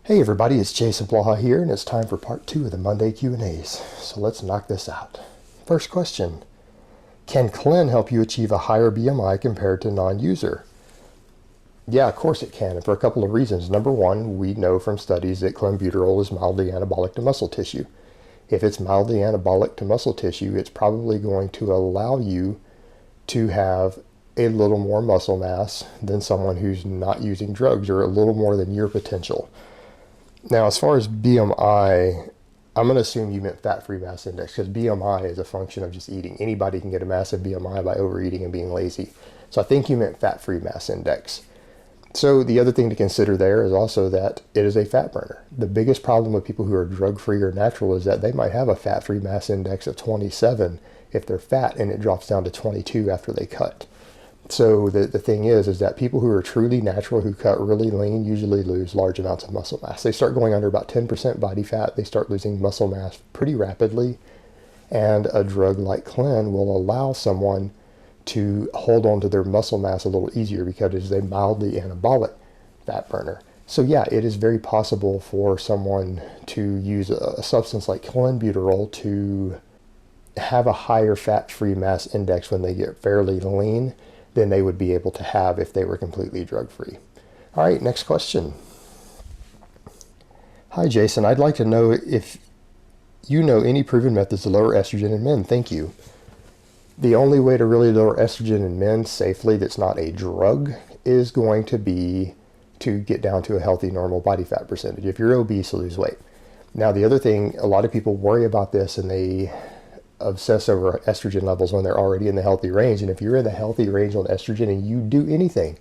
Hey everybody, it's Jason Blaha here, and it's time for part 2 of the Monday Q&As. So let's knock this out. First question. Can clen help you achieve a higher BMI compared to non-user? Yeah, of course it can, and for a couple of reasons. Number one, we know from studies that clenbuterol is mildly anabolic to muscle tissue. If it's mildly anabolic to muscle tissue, it's probably going to allow you to have a little more muscle mass than someone who's not using drugs, or a little more than your potential. Now, as far as BMI, I'm going to assume you meant fat-free mass index, because BMI is a function of just eating. Anybody can get a massive BMI by overeating and being lazy. So I think you meant fat-free mass index. So the other thing to consider there is also that it is a fat burner. The biggest problem with people who are drug-free or natural is that they might have a fat-free mass index of 27 if they're fat, and it drops down to 22 after they cut. So the thing is that people who are truly natural, who cut really lean, usually lose large amounts of muscle mass. They start going under about 10% body fat. They start losing muscle mass pretty rapidly. And a drug like clen will allow someone to hold on to their muscle mass a little easier because it is a mildly anabolic fat burner. So yeah, it is very possible for someone to use a substance like clenbuterol to have a higher fat-free mass index when they get fairly lean than they would be able to have if they were completely drug-free. All right, next question. Hi, Jason. I'd like to know if you know any proven methods to lower estrogen in men. Thank you. The only way to really lower estrogen in men safely that's not a drug is going to be to get down to a healthy, normal body fat percentage. If you're obese, lose weight. Now, the other thing, a lot of people worry about this, and they obsess over estrogen levels when they're already in the healthy range. And if you're in the healthy range on estrogen and you do anything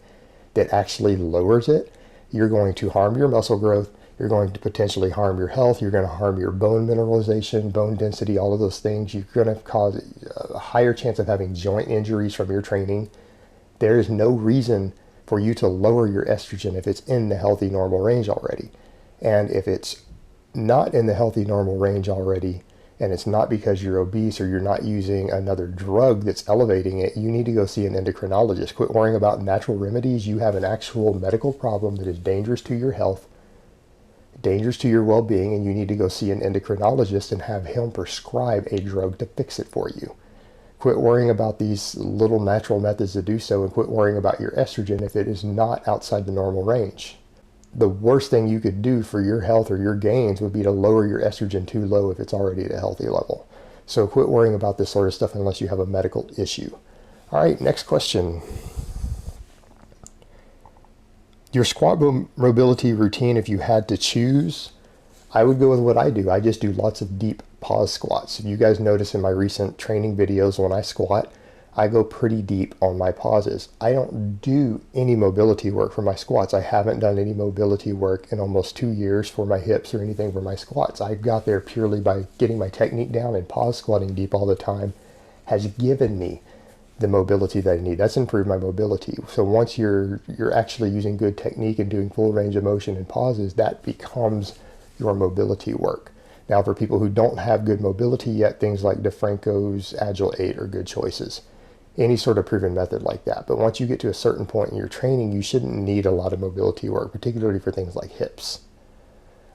that actually lowers it, you're going to harm your muscle growth, you're going to potentially harm your health, you're going to harm your bone mineralization, bone density, all of those things. You're going to cause a higher chance of having joint injuries from your training. There is no reason for you to lower your estrogen if it's in the healthy normal range already. And if it's not in the healthy normal range already, and it's not because you're obese or you're not using another drug that's elevating it, you need to go see an endocrinologist. Quit worrying about natural remedies. You have an actual medical problem that is dangerous to your health, dangerous to your well-being, and you need to go see an endocrinologist and have him prescribe a drug to fix it for you. Quit worrying about these little natural methods to do so, and quit worrying about your estrogen if it is not outside the normal range. The worst thing you could do for your health or your gains would be to lower your estrogen too low if it's already at a healthy level. So quit worrying about this sort of stuff unless you have a medical issue. All right, next question. Your squat mobility routine, if you had to choose, I would go with what I do. I just do lots of deep pause squats. If you guys notice in my recent training videos, when I squat, I go pretty deep on my pauses. I don't do any mobility work for my squats. I haven't done any mobility work in almost 2 years for my hips or anything for my squats. I got there purely by getting my technique down, and pause squatting deep all the time has given me the mobility that I need. That's improved my mobility. So once you're actually using good technique and doing full range of motion and pauses, that becomes your mobility work. Now, for people who don't have good mobility yet, things like DeFranco's Agile 8 are good choices. Any sort of proven method like that. But once you get to a certain point in your training, you shouldn't need a lot of mobility work, particularly for things like hips.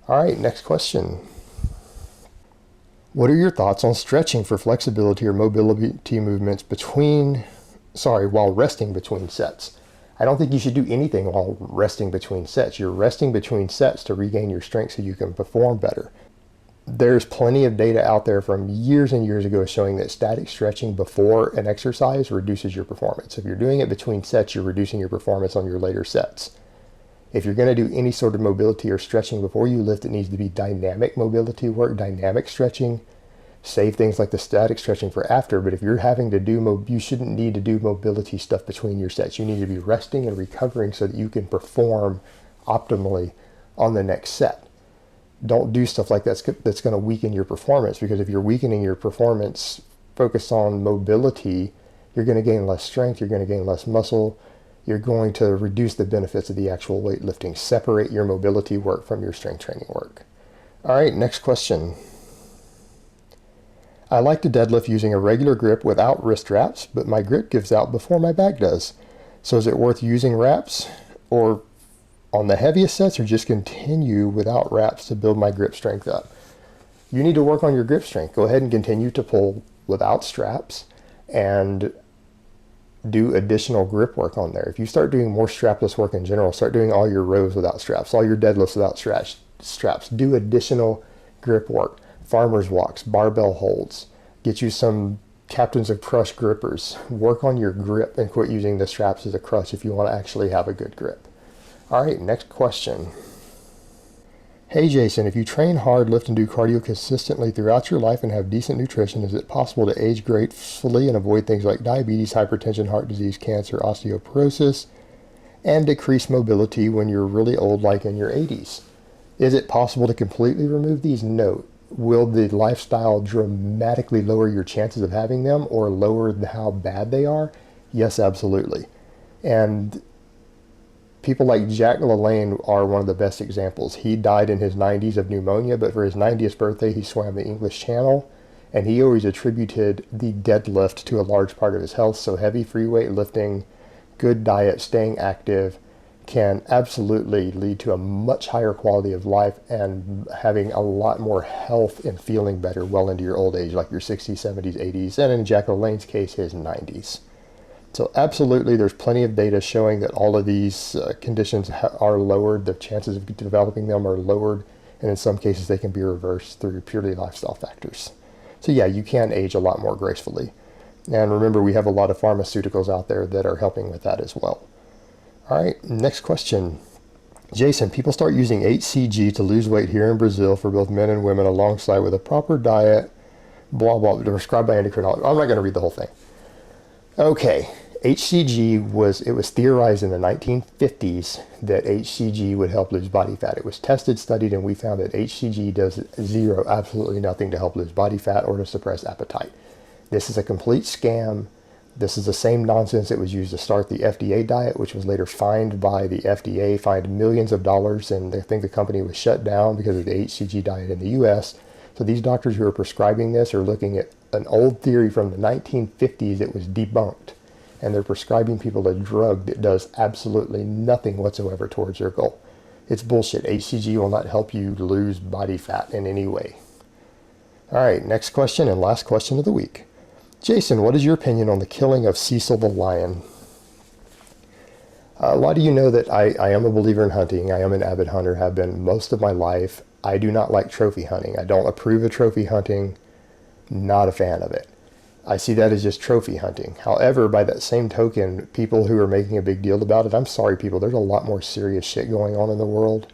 All right, next question. What are your thoughts on stretching for flexibility or mobility movements while resting between sets? I don't think you should do anything while resting between sets. You're resting between sets to regain your strength so you can perform better. There's plenty of data out there from years and years ago showing that static stretching before an exercise reduces your performance. If you're doing it between sets, you're reducing your performance on your later sets. If you're going to do any sort of mobility or stretching before you lift, it needs to be dynamic mobility work, dynamic stretching. Save things like the static stretching for after, but if you're having to do, you shouldn't need to do mobility stuff between your sets. You need to be resting and recovering so that you can perform optimally on the next set. Don't do stuff like that's going to weaken your performance, because if you're weakening your performance, focus on mobility, you're going to gain less strength, you're going to gain less muscle, you're going to reduce the benefits of the actual weightlifting. Separate your mobility work from your strength training work. All right, next question. I like to deadlift using a regular grip without wrist wraps, but my grip gives out before my back does. So is it worth using wraps or on the heaviest sets or just continue without wraps to build my grip strength up? You need to work on your grip strength. Go ahead and continue to pull without straps and do additional grip work on there. If you start doing more strapless work in general, start doing all your rows without straps, all your deadlifts without straps, do additional grip work, farmer's walks, barbell holds, get you some captains of crush grippers, work on your grip and quit using the straps as a crutch if you want to actually have a good grip. All right, next question. Hey Jason, if you train hard, lift and do cardio consistently throughout your life and have decent nutrition, is it possible to age gracefully and avoid things like diabetes, hypertension, heart disease, cancer, osteoporosis, and decrease mobility when you're really old, like in your 80s? Is it possible to completely remove these? No. Will the lifestyle dramatically lower your chances of having them or lower how bad they are? Yes, absolutely. And people like Jack LaLanne are one of the best examples. He died in his 90s of pneumonia, but for his 90th birthday, he swam the English Channel, and he always attributed the deadlift to a large part of his health. So heavy free weight lifting, good diet, staying active can absolutely lead to a much higher quality of life and having a lot more health and feeling better well into your old age, like your 60s, 70s, 80s, and in Jack LaLanne's case, his 90s. So absolutely, there's plenty of data showing that all of these conditions are lowered. The chances of developing them are lowered, and in some cases they can be reversed through purely lifestyle factors. So yeah, you can age a lot more gracefully. And remember, we have a lot of pharmaceuticals out there that are helping with that as well. All right, next question. Jason, people start using HCG to lose weight here in Brazil for both men and women alongside with a proper diet, blah, blah, prescribed by endocrinologists. I'm not going to read the whole thing. Okay, HCG was theorized in the 1950s that HCG would help lose body fat. It was tested, studied, and we found that HCG does absolutely nothing to help lose body fat or to suppress appetite. This is a complete scam. This is the same nonsense that was used to start the FDA diet, which was later fined by the FDA, fined millions of dollars, and I think the company was shut down because of the HCG diet in the US. So these doctors who are prescribing this are looking at an old theory from the 1950s that was debunked, and they're prescribing people a drug that does absolutely nothing whatsoever towards their goal. It's bullshit. HCG will not help you lose body fat in any way. All right, next question and last question of the week. Jason, what is your opinion on the killing of Cecil the lion? A lot of you know that I am a believer in hunting. I am an avid hunter, have been most of my life. I do not like trophy hunting. I don't approve of trophy hunting. Not a fan of it. I see that as just trophy hunting. However, by that same token, people who are making a big deal about it, I'm sorry people, there's a lot more serious shit going on in the world.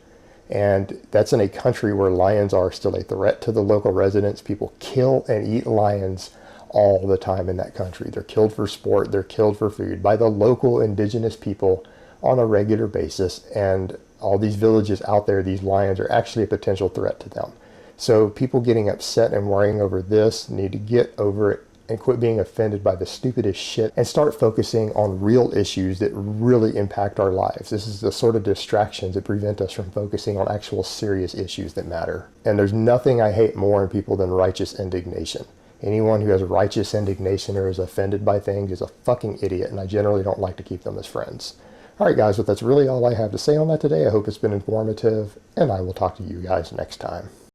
And that's in a country where lions are still a threat to the local residents. People kill and eat lions all the time in that country. They're killed for sport, they're killed for food by the local indigenous people on a regular basis. And all these villages out there, these lions are actually a potential threat to them. So people getting upset and worrying over this need to get over it and quit being offended by the stupidest shit and start focusing on real issues that really impact our lives. This is the sort of distractions that prevent us from focusing on actual serious issues that matter. And there's nothing I hate more in people than righteous indignation. Anyone who has righteous indignation or is offended by things is a fucking idiot, and I generally don't like to keep them as friends. All right, guys, but that's really all I have to say on that today. I hope it's been informative, and I will talk to you guys next time.